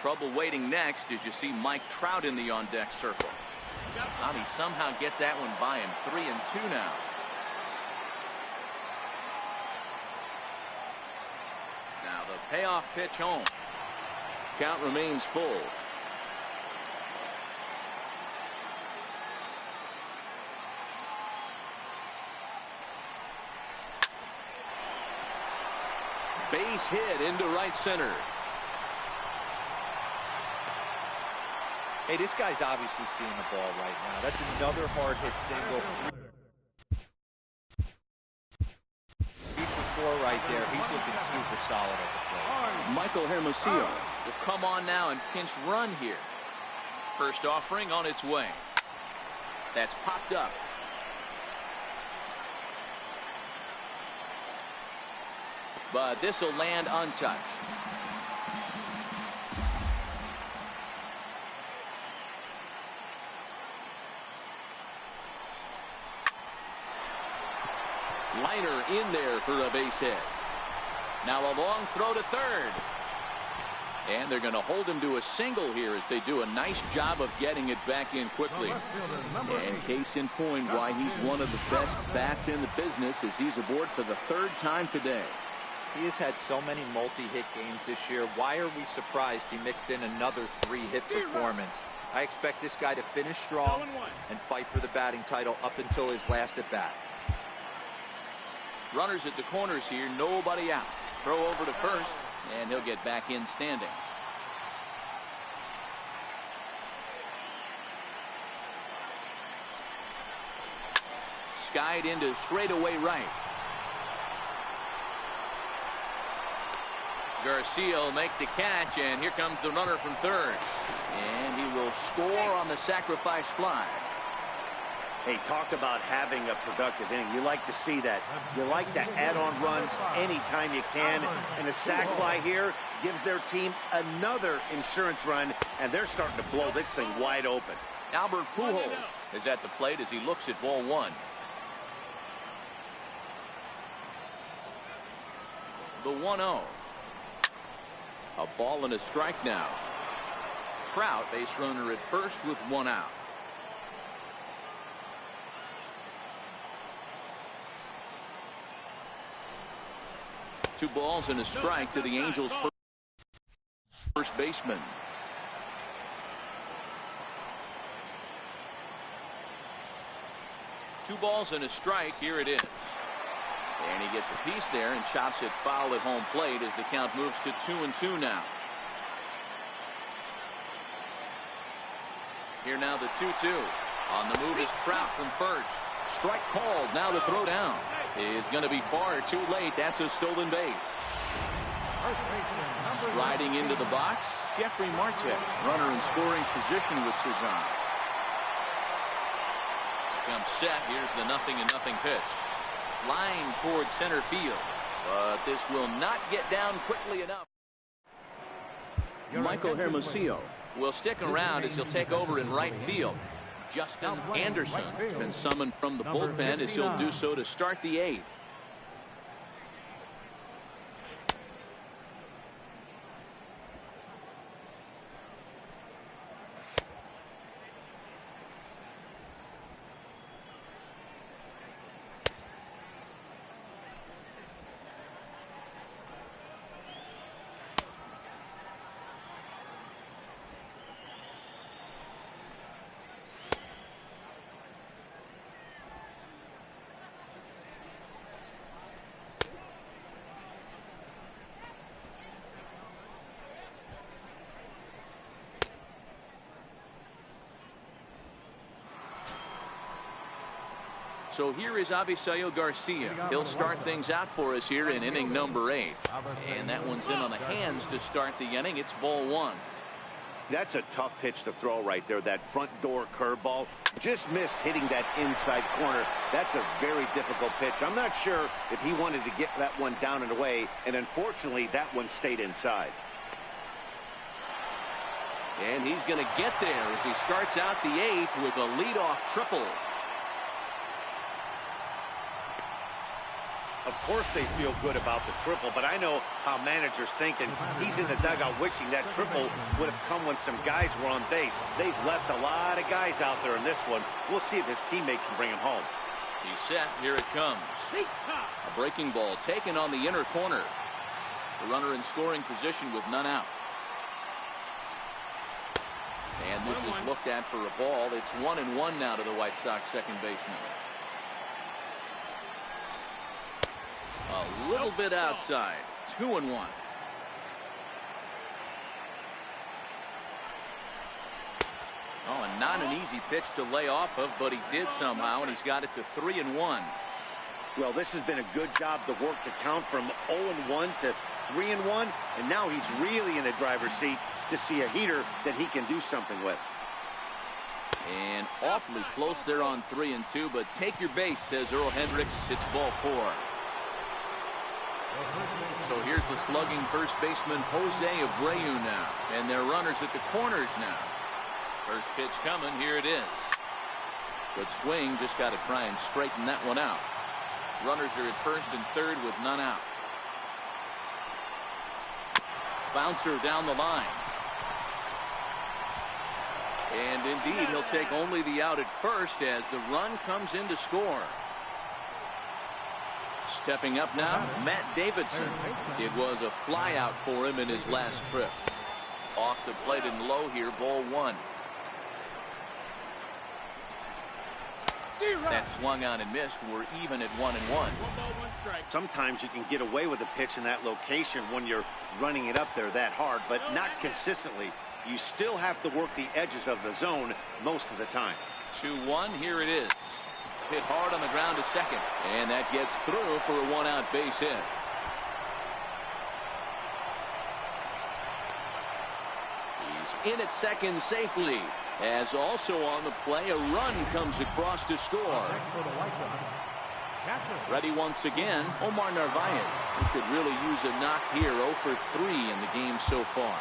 A: Trouble waiting next as you see Mike Trout in the on-deck circle. He somehow gets that one by him. 3-2 now. Now the payoff pitch home. Count remains full. Base hit into right center.
C: Hey, this guy's obviously seeing the ball right now. That's another hard hit single. 3 for 4 right there. He's looking super solid at the plate.
A: Michael Hermosillo will come on now and pinch run here. First offering on its way. That's popped up. But this will land untouched. Liner in there for a base hit. Now a long throw to third. And they're going to hold him to a single here as they do a nice job of getting it back in quickly. And case in point why he's one of the best bats in the business as he's aboard for the third time today.
C: He has had so many multi-hit games this year. Why are we surprised he mixed in another 3-hit performance? I expect this guy to finish strong and fight for the batting title up until his last at bat.
A: Runners at the corners here, nobody out. Throw over to first, and he'll get back in standing. Skied into straightaway right. Garcia will make the catch, and here comes the runner from third. And he will score on the sacrifice fly.
D: Hey, talk about having a productive inning. You like to see that. You like to add on runs anytime you can. And the sac fly here gives their team another insurance run, and they're starting to blow this thing wide open.
A: Albert Pujols is at the plate as he looks at ball one. The 1-0. A ball and a strike now. Trout, base runner at first with one out. Two balls and a strike to the Angels' first baseman. Two balls and a strike. Here it is. And he gets a piece there and chops it foul at home plate as the count moves to 2-2 now. Here now the 2-2. On the move is Trout from first. Strike called. Now the throw down is going to be far too late. That's a stolen base. Sliding into the box, Jeffrey Marte. Runner in scoring position with Suzanne. Comes set. Here's the 0-0 pitch. Line towards center field. But this will not get down quickly enough. Michael Hermosillo will stick around as he'll take over in right field. Justin Anderson has been summoned from the bullpen as he'll do so to start the 8th. So here is Avisayo Garcia. He'll start things out for us here in inning number 8. And that one's in on the hands to start the inning. It's ball 1.
B: That's a tough pitch to throw right there. That front door curveball just missed hitting that inside corner. That's a very difficult pitch. I'm not sure if he wanted to get that one down and away, and unfortunately that one stayed inside.
A: And he's going to get there as he starts out the 8th with a leadoff triple.
B: Of course they feel good about the triple, but I know how managers think, and he's in the dugout wishing that triple would have come when some guys were on base. They've left a lot of guys out there in this one. We'll see if his teammate can bring him home.
A: He's set. Here it comes. A breaking ball taken on the inner corner. The runner in scoring position with none out. And this is looked at for a ball. It's 1-1 now to the White Sox second baseman. A little bit outside. 2-1. Oh, and not an easy pitch to lay off of, but he did somehow, and he's got it to 3-1.
B: Well, this has been a good job to work the count from 0-1 to 3-1, and now he's really in the driver's seat to see a heater that he can do something with.
A: And awfully close there on 3-2, but take your base, says Earl Hendricks. It's ball 4. So here's the slugging first baseman Jose Abreu now, and their runners at the corners now. First pitch coming. Here it is. Good swing. Just got to try and straighten that one out. Runners are at first and third with none out. Bouncer down the line. And indeed, he'll take only the out at first as the run comes in to score. Stepping up now, Matt Davidson. It was a fly out for him in his last trip. Off the plate and low here, ball 1. That swung on and missed. We're even at 1-1.
B: Sometimes you can get away with a pitch in that location when you're running it up there that hard, but not consistently. You still have to work the edges of the zone most of the time.
A: 2-1. Here it is. Hit hard on the ground to second, and that gets through for a 1-out base hit. He's in at second safely, as also on the play a run comes across to score. Ready once again, Omar Narvaez, who could really use a knock here. 0 for 3 in the game so far.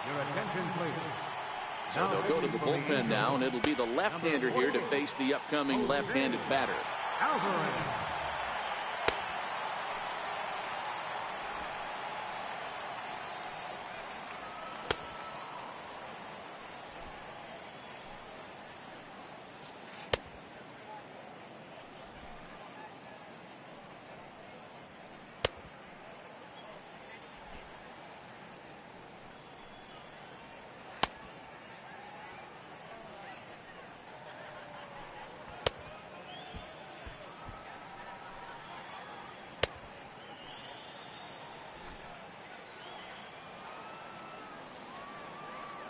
E: Your attention, please.
A: So they'll go to the bullpen now, and it'll be the left-hander here to face the upcoming left-handed batter.
E: Alvarez.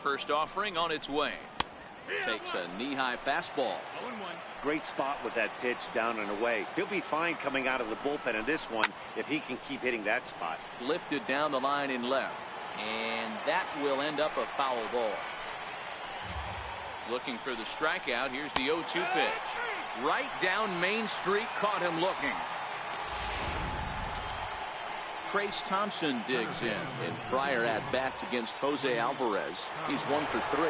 A: First offering on its way. Takes a knee-high fastball.
B: Great spot with that pitch down and away. He'll be fine coming out of the bullpen in this one if he can keep hitting that spot.
A: Lifted down the line in left. And that will end up a foul ball. Looking for the strikeout. Here's the 0-2 pitch. Right down Main Street. Caught him looking. Trace Thompson digs in prior at-bats against Jose Alvarez. He's 1 for 3.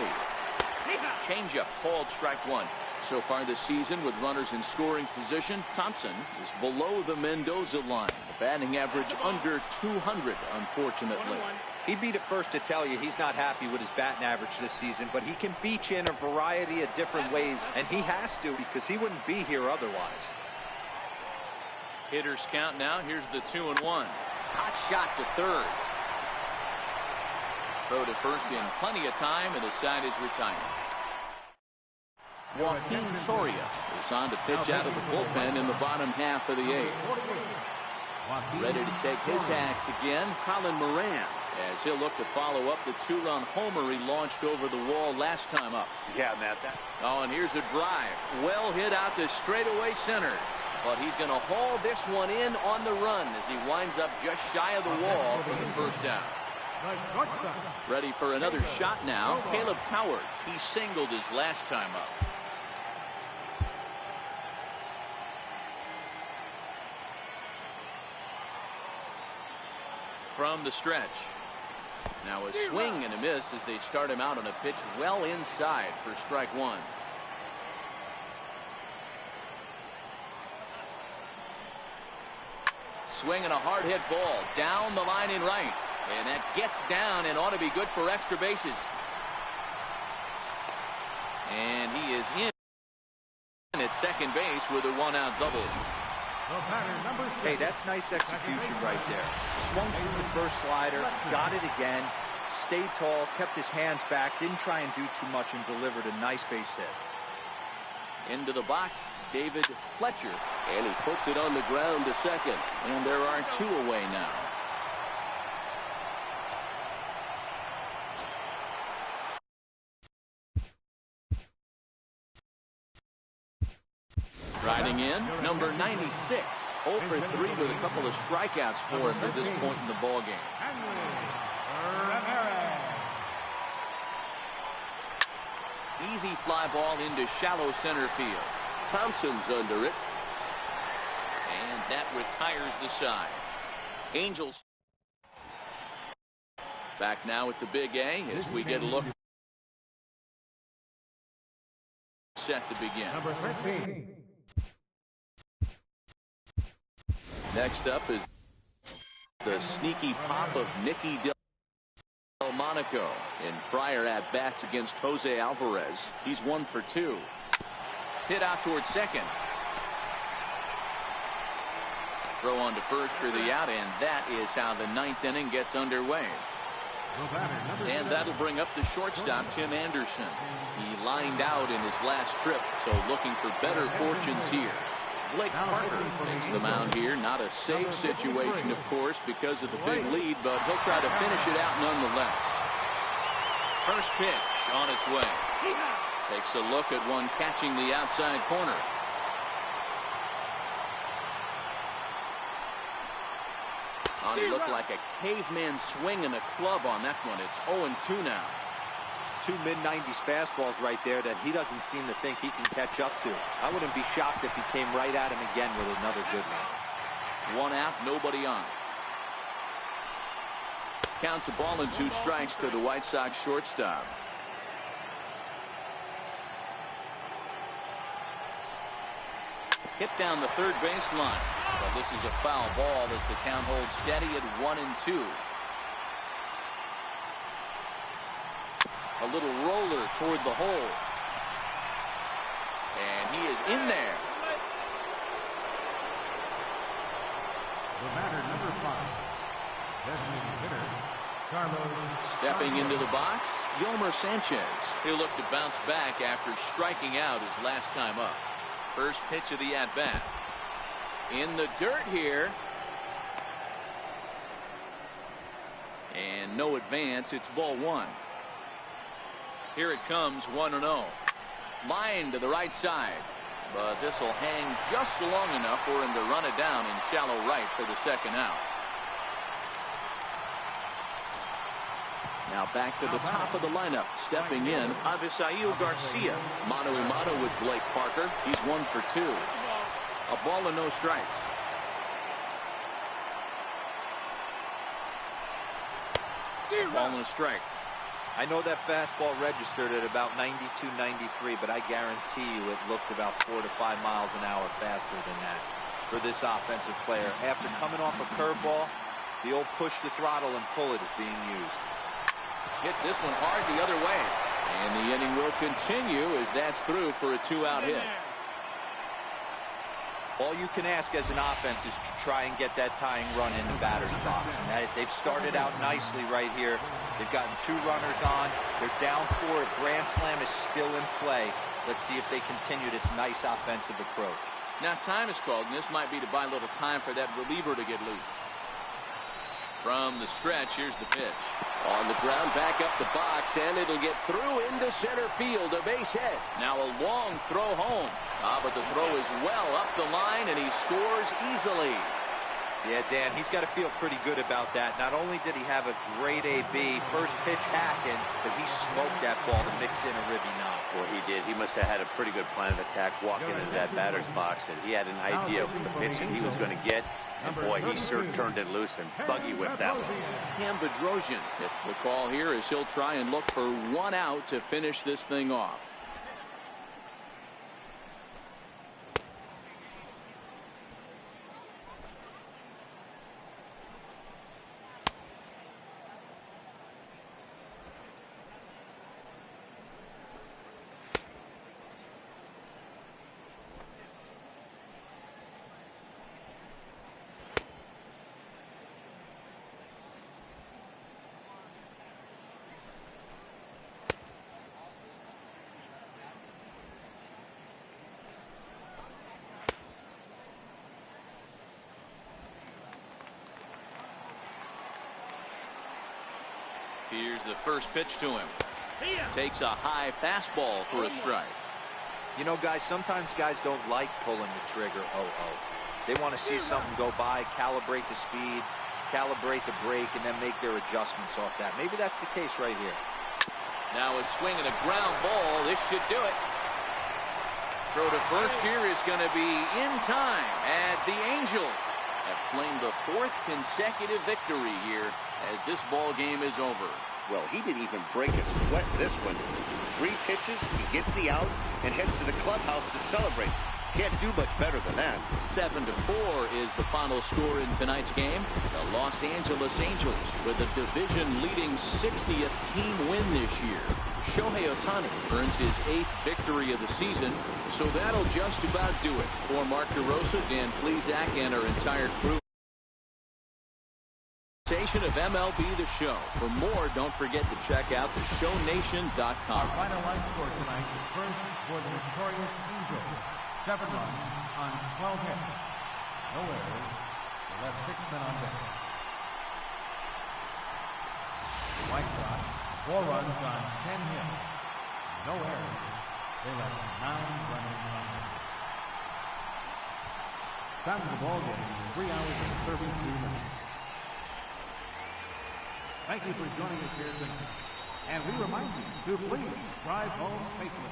A: Changeup called strike 1. So far this season with runners in scoring position, Thompson is below the Mendoza line. The batting average under 200, unfortunately.
C: He'd be the first to tell you he's not happy with his batting average this season, but he can beat you in a variety of different ways, and he has to because he wouldn't be here otherwise.
A: Hitters count now. Here's the 2-1. Hot shot to third. Throw to first in plenty of time, and the side is retired. Joaquin Soria is on to pitch out of the bullpen in the bottom half of the 8th. Ready to take his axe again, Colin Moran. as he'll look to follow up the two-run homer he launched over the wall last time up.
B: Yeah, Matt.
A: Oh, and here's a drive. Well hit out to straightaway center. But he's going to haul this one in on the run as he winds up just shy of the wall for the first down. Ready for another shot now. Caleb Coward. He singled his last time up. From the stretch. Now a swing and a miss as they start him out on a pitch well inside for strike one. Swinging a hard hit ball down the line in right. And that gets down and ought to be good for extra bases. And he is in at second base with a one-out double.
C: Hey, that's nice execution right there. Swung through the first slider, got it again, stayed tall, kept his hands back, didn't try and do too much, and delivered a nice base hit.
A: Into the box, David Fletcher, and he puts it on the ground to second. And there are two away now. Riding in, number 96. 0 for 3 with a couple of strikeouts for him at this point in the ballgame. Easy fly ball into shallow center field. Thompson's under it. And that retires the side. Angels back now at the Big A as we get a look. Set to begin.
E: Number 13.
A: Next up is the sneaky pop of Nicky Delmonico in prior at-bats against Jose Alvarez. He's 1 for 2. Hit out towards second. Throw on to first for the out, and that is how the ninth inning gets underway. And that'll bring up the shortstop, Tim Anderson. He lined out in his last trip, so looking for better fortunes here. Blake Parker makes the mound here. Not a safe situation, of course, because of the big lead, but he'll try to finish it out nonetheless. First pitch on its way. Takes a look at one catching the outside corner. He looked like a caveman swinging a club on that one. It's 0-2 now.
C: Two mid-90s fastballs right there that he doesn't seem to think he can catch up to. I wouldn't be shocked if he came right at him again with another good one.
A: 1 out, nobody on. Counts a ball and 2 strikes to the White Sox shortstop. Hit down the third baseline. But this is a foul ball as the count holds steady at 1-2. A little roller toward the hole. And he is in there.
E: The batter, number 5. Designated hitter, Carlos.
A: Stepping into the box, Yomer Sanchez. He'll look to bounce back after striking out his last time up. First pitch of the at-bat. In the dirt here. And no advance. It's ball 1. Here it comes, 1-0. Line to the right side. But this will hang just long enough for him to run it down in shallow right for the second out. Now back to the top of the lineup. Stepping in, Avisail Garcia. Mano a mano with Blake Parker. He's 1 for 2. A ball and no strikes. Ball and a strike.
C: I know that fastball registered at about 92, 93, but I guarantee you it looked about 4 to 5 miles an hour faster than that for this offensive player. After coming off a curveball, the old push the throttle and pull it is being used.
A: Hits this one hard the other way. And the inning will continue as that's through for a 2-out hit.
C: All you can ask as an offense is to try and get that tying run in the batter's box. And they've started out nicely right here. They've gotten 2 runners on. They're down 4. A grand slam is still in play. Let's see if they continue this nice offensive approach.
A: Now time is called, and this might be to buy a little time for that reliever to get loose. From the stretch, here's the pitch.
G: On the ground, back up the box, and it'll get through into center field, a base hit.
A: Now a long throw home. But the throw is well up the line, and he scores easily.
C: Yeah, Dan, he's got to feel pretty good about that. Not only did he have a great AB, first pitch hacking, but he smoked that ball to mix in a ribby knock.
B: Well, he did. He must have had a pretty good plan of attack walking into that batter's box, and he had an idea of the pitch that he was going to get. And boy, he sure turned it loose and buggy whipped that one.
A: Cam Bedrosian gets the call here as he'll try and look for one out to finish this thing off. Here's the first pitch to him. Takes a high fastball for a strike.
C: You know, guys, sometimes guys don't like pulling the trigger. They want to see something go by, calibrate the speed, calibrate the brake, and then make their adjustments off that. Maybe that's the case right here.
A: Now a swing and a ground ball. This should do it. Throw to first here is going to be in time as the Angels have claimed the 4th consecutive victory here as this ball game is over.
D: Well, he didn't even break a sweat this one. 3 pitches, he gets the out and heads to the clubhouse to celebrate. Can't do much better than that.
A: 7-4 is the final score in tonight's game. The Los Angeles Angels with a division-leading 60th team win this year. Shohei Ohtani earns his 8th victory of the season, so that'll just about do it. For Mark DeRosa, Dan Plesac, and our entire crew of MLB The Show. For more, don't forget to check out theshownation.com.
E: Our final line score tonight is first for the victorious Angels. 7 runs on 12 hits. No errors. They left 6 men on base. White Sox, 4 runs on 10 hits. No errors. They left 9 runners on base. Time of the ball game is 3 hours and 32 minutes. Thank you for joining us here tonight. And we remind you to please drive home safely.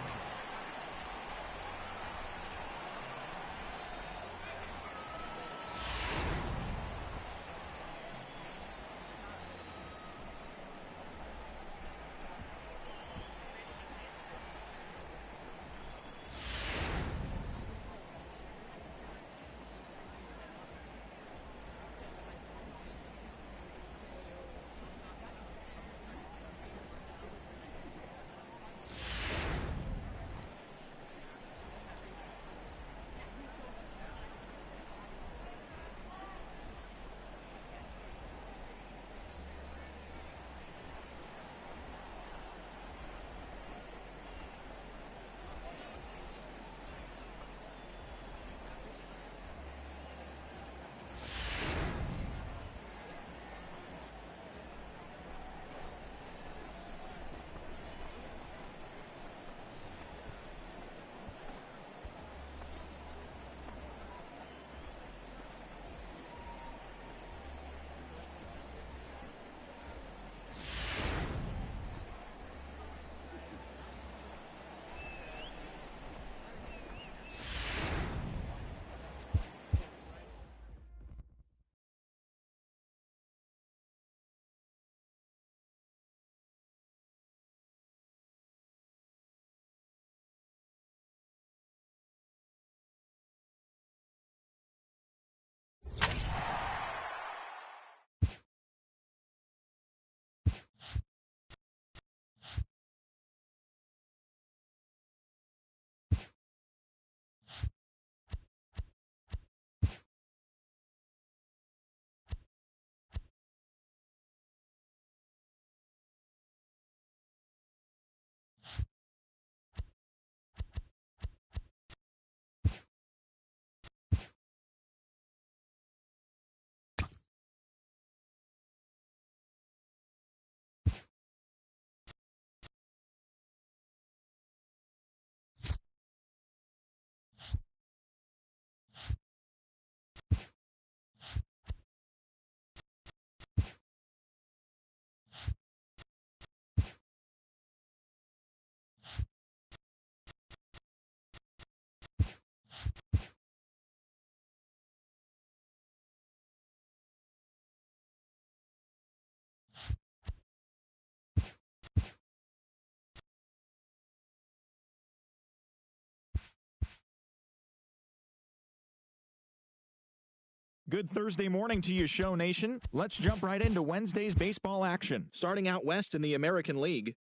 H: Good Thursday morning to you, Show Nation. Let's jump right into Wednesday's baseball action. Starting out west in the American League,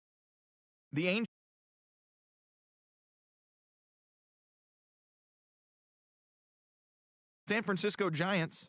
H: the San Francisco Giants